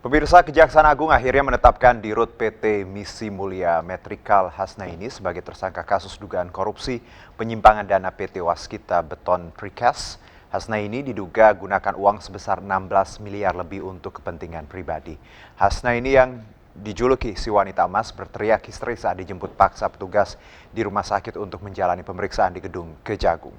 Pemirsa, Kejaksaan Agung akhirnya menetapkan Dirut PT Misi Mulia Metrikal Hasnaini sebagai tersangka kasus dugaan korupsi penyimpangan dana PT Waskita Beton Precast. Hasnaini diduga gunakan uang sebesar 16 miliar lebih untuk kepentingan pribadi. Hasnaini yang dijuluki si wanita emas berteriak histeris saat dijemput paksa petugas di rumah sakit untuk menjalani pemeriksaan di gedung Kejagung.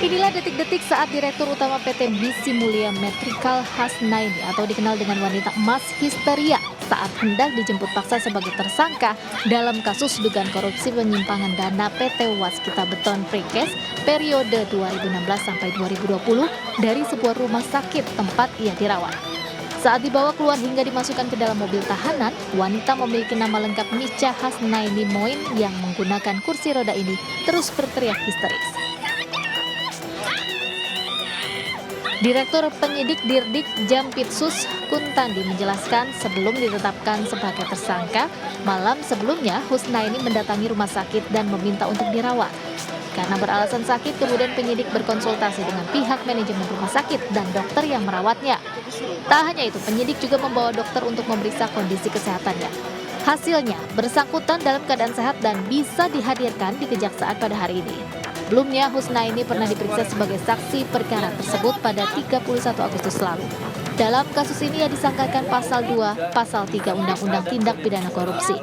Inilah detik-detik saat Direktur Utama PT Misi Mulia Metrikal Hasnaini atau dikenal dengan wanita emas histeria saat hendak dijemput paksa sebagai tersangka dalam kasus dugaan korupsi penyimpangan dana PT Waskita Beton Precast periode 2016 sampai 2020 dari sebuah rumah sakit tempat ia dirawat. Saat dibawa keluar hingga dimasukkan ke dalam mobil tahanan, wanita memiliki nama lengkap Micha Hasnaini Moin yang menggunakan kursi roda ini terus berteriak histeris. Direktur Penyidik Dirdik Jampitsus Kuntandi menjelaskan sebelum ditetapkan sebagai tersangka, malam sebelumnya Hasnaini mendatangi rumah sakit dan meminta untuk dirawat. Karena beralasan sakit, kemudian penyidik berkonsultasi dengan pihak manajemen rumah sakit dan dokter yang merawatnya. Tak hanya itu, penyidik juga membawa dokter untuk memeriksa kondisi kesehatannya. Hasilnya, bersangkutan dalam keadaan sehat dan bisa dihadirkan di Kejaksaan pada hari ini. Sebelumnya, Hasnaini pernah diperiksa sebagai saksi perkara tersebut pada 31 Agustus lalu. Dalam kasus ini ia disangkakan pasal 2, pasal 3 Undang-Undang Tindak Pidana Korupsi.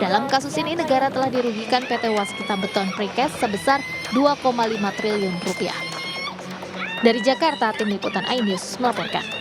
Dalam kasus ini negara telah dirugikan PT Waskita Beton Precast sebesar 2,5 triliun rupiah. Dari Jakarta, Tim Liputan iNews melaporkan.